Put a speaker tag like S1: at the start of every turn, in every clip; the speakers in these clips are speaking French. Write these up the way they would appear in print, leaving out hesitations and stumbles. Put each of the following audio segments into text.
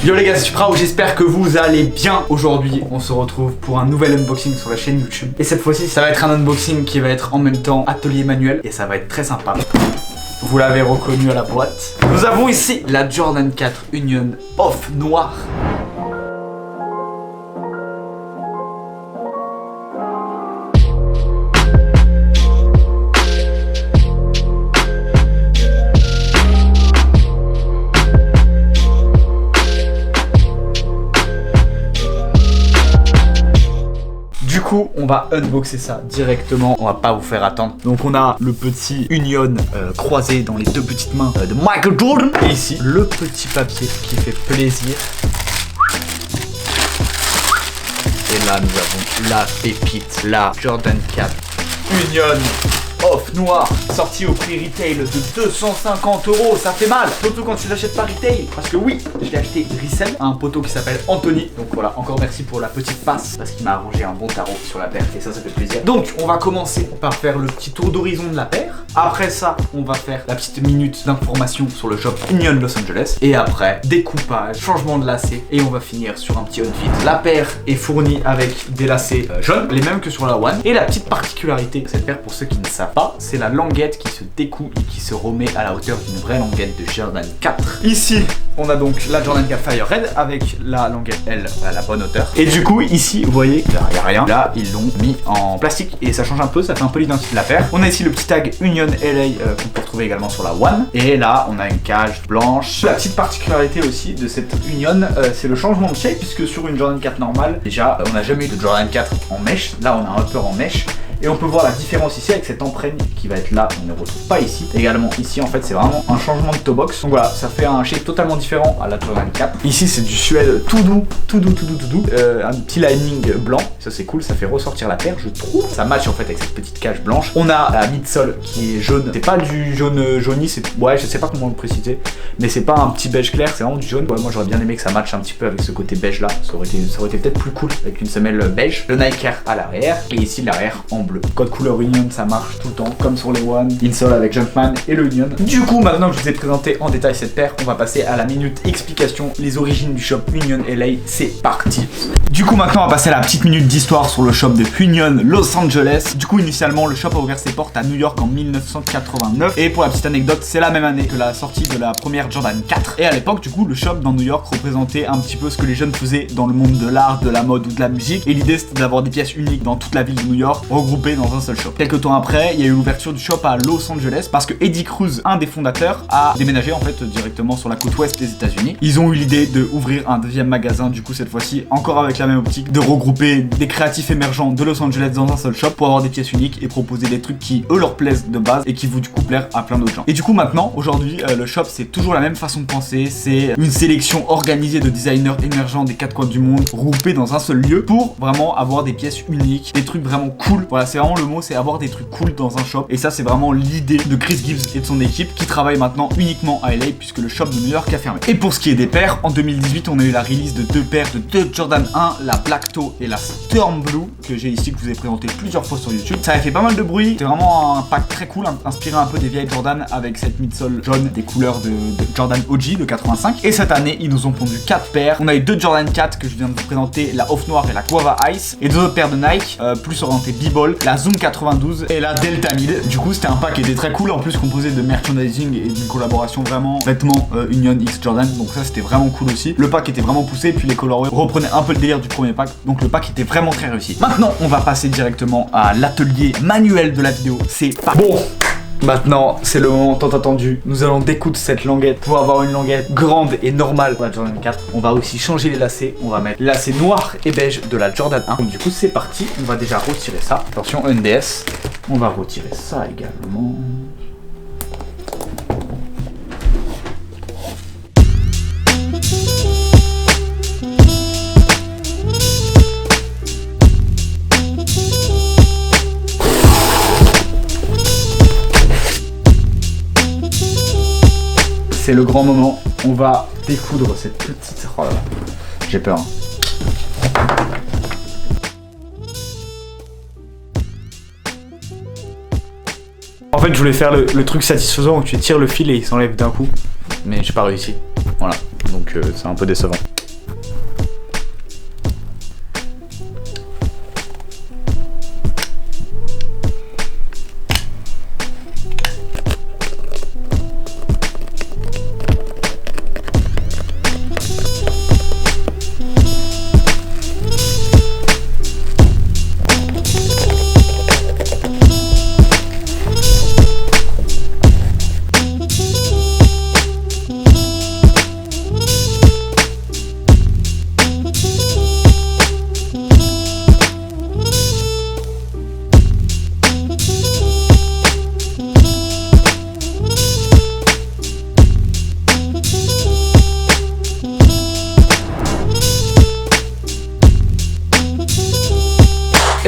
S1: Yo les gars, c'est Supra, j'espère que vous allez bien. Aujourd'hui, on se retrouve pour un nouvel unboxing sur la chaîne YouTube. Et cette fois-ci, ça va être un unboxing qui va être en même temps atelier manuel. Et ça va être très sympa. Vous l'avez reconnu à la boîte. Nous avons ici la Jordan 4 Union Off noire. On va unboxer ça directement, on va pas vous faire attendre. Donc on a le petit Union croisé dans les deux petites mains de Michael Jordan. Et ici, le petit papier qui fait plaisir. Et là nous avons la pépite, la Jordan 4 Union Off noir, sorti au prix retail de 250 €, ça fait mal. Surtout quand tu l'achètes pas retail, parce que oui, je l'ai acheté resell à un poteau qui s'appelle Anthony. Donc voilà, encore merci pour la petite passe, parce qu'il m'a arrangé un bon tarot sur la paire, et ça fait plaisir. Donc on va commencer par faire le petit tour d'horizon de la paire. Après ça, on va faire la petite minute d'information sur le shop Union Los Angeles. Et après, découpage, changement de lacets, et on va finir sur un petit outfit. La paire est fournie avec des lacets jaunes, les mêmes que sur la One. Et la petite particularité de cette paire, pour ceux qui ne savent pas, c'est la languette qui se découpe et qui se remet à la hauteur d'une vraie languette de Jordan 4. Ici, on a donc la Jordan 4 Fire Red avec la languette elle à la bonne hauteur. Et du coup, ici, vous voyez, il n'y a rien. Là, ils l'ont mis en plastique et ça change un peu, ça fait un peu l'identité de la paire. On a ici le petit tag Union LA qu'on peut retrouver également sur la One. Et là, on a une cage blanche. La petite particularité aussi de cette Union, c'est le changement de shape, puisque sur une Jordan 4 normale, déjà, on n'a jamais eu de Jordan 4 en mèche. Là, on a un upper en mèche. Et on peut voir la différence ici avec cette empreinte qui va être là, on ne retrouve pas ici. Également ici en fait c'est vraiment un changement de toe box. Donc voilà, ça fait un shape totalement différent à la Jordan 4. Ici c'est du suède tout doux. Un petit lining blanc, ça c'est cool, ça fait ressortir la paire je trouve. Ça match en fait avec cette petite cage blanche. On a la midsole qui est jaune. C'est pas du jaune jauni, c'est... Ouais je sais pas comment le préciser. Mais c'est pas un petit beige clair, c'est vraiment du jaune. Ouais, moi j'aurais bien aimé que ça matche un petit peu avec ce côté beige là. Ça aurait été peut-être plus cool avec une semelle beige. Le Nike Air à l'arrière. Et ici l'arrière en bleu. Code couleur Union, ça marche tout le temps, comme sur les One, Insole avec Jumpman et le Union. Du coup, maintenant que je vous ai présenté en détail cette paire, on va passer à la minute explication, les origines du shop Union LA, c'est parti. Du coup, maintenant, on va passer à la petite minute d'histoire sur le shop de Union Los Angeles. Du coup, initialement, le shop a ouvert ses portes à New York en 1989. Et pour la petite anecdote, c'est la même année que la sortie de la première Jordan 4. Et à l'époque, du coup, le shop dans New York représentait un petit peu ce que les jeunes faisaient dans le monde de l'art, de la mode ou de la musique. Et l'idée, c'était d'avoir des pièces uniques dans toute la ville de New York, regroupées dans un seul shop. Quelques temps après, il y a eu l'ouverture du shop à Los Angeles parce que Eddie Cruz, un des fondateurs, a déménagé en fait directement sur la côte ouest des États-Unis. Ils ont eu l'idée de ouvrir un deuxième magasin, du coup cette fois-ci encore avec la même optique de regrouper des créatifs émergents de Los Angeles dans un seul shop pour avoir des pièces uniques et proposer des trucs qui eux leur plaisent de base et qui vont du coup plaire à plein d'autres gens. Et du coup maintenant, aujourd'hui, le shop c'est toujours la même façon de penser, c'est une sélection organisée de designers émergents des quatre coins du monde regroupés dans un seul lieu pour vraiment avoir des pièces uniques, des trucs vraiment cool. Voilà, c'est vraiment le mot, c'est avoir des trucs cool dans un shop. Et ça c'est vraiment l'idée de Chris Gibbs et de son équipe qui travaille maintenant uniquement à LA puisque le shop de New York a fermé. Et pour ce qui est des paires, en 2018 on a eu la release de deux paires de deux Jordan 1, la Black Toe et la Storm Blue que j'ai ici, que je vous ai présenté plusieurs fois sur YouTube. Ça a fait pas mal de bruit, c'était vraiment un pack très cool, inspiré un peu des vieilles Jordan avec cette midsole jaune des couleurs de Jordan OG de 85. Et cette année ils nous ont pondu 4 paires. On a eu deux Jordan 4 que je viens de vous présenter, la Off Noire et la Guava Ice, et deux autres paires de Nike plus orientées b-ball, la Zoom 92 et la Delta 1000. Du coup c'était un pack qui était très cool, en plus composé de merchandising et d'une collaboration vraiment vêtements Union X Jordan, donc ça c'était vraiment cool aussi. Le pack était vraiment poussé et puis les colorways reprenaient un peu le délire du premier pack, donc le pack était vraiment très réussi. Maintenant on va passer directement à l'atelier manuel de la vidéo, c'est pas bon. Maintenant, c'est le moment tant attendu. Nous allons découdre cette languette pour avoir une languette grande et normale pour la Jordan 4. On va aussi changer les lacets. On va mettre les lacets noirs et beige de la Jordan 1. Donc du coup, c'est parti. On va déjà retirer ça. Attention, NDS. On va retirer ça également. C'est le grand moment, on va découdre cette petite... Oh là là, j'ai peur. En fait, je voulais faire le truc satisfaisant où tu tires le fil et il s'enlève d'un coup, mais j'ai pas réussi. Voilà, donc c'est un peu décevant.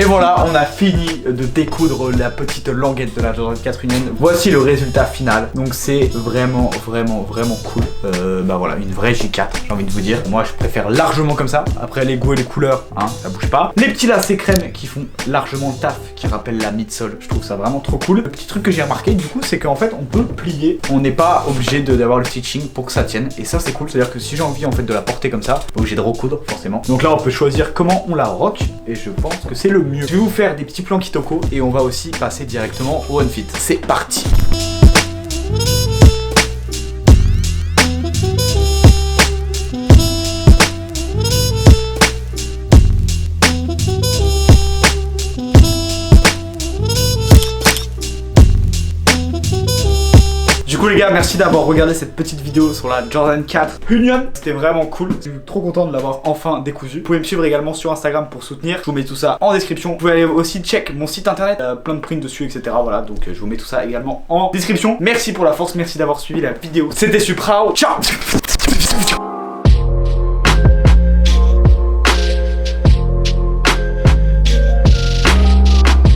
S1: voilà, on a fini de découdre la petite languette de la Jordan 4 Union. Voici le résultat final. Donc c'est vraiment cool. Bah voilà, une vraie J4, j'ai envie de vous dire. Moi je préfère largement comme ça. Après les goûts et les couleurs, hein, ça bouge pas. Les petits lacets crème qui font largement le taf, qui rappellent la midsole. Je trouve ça vraiment trop cool. Le petit truc que j'ai remarqué du coup, c'est qu'en fait on peut plier. On n'est pas obligé d'avoir le stitching pour que ça tienne. Et ça c'est cool, c'est à dire que si j'ai envie en fait de la porter comme ça, obligé de recoudre forcément. Donc là on peut choisir comment on la rock et je pense que c'est le mieux. Je vais vous faire des petits plans Kitoko et on va aussi passer directement au OneFit. C'est parti. Du coup les gars, merci d'avoir regardé cette petite vidéo sur la Jordan 4 Union. C'était vraiment cool, je suis trop content de l'avoir enfin décousu. Vous pouvez me suivre également sur Instagram pour soutenir. Je vous mets tout ça en description. Vous pouvez aller aussi check mon site internet, plein de prints dessus, etc. Voilà, donc je vous mets tout ça également en description. Merci pour la force, merci d'avoir suivi la vidéo. C'était Suprao, ciao.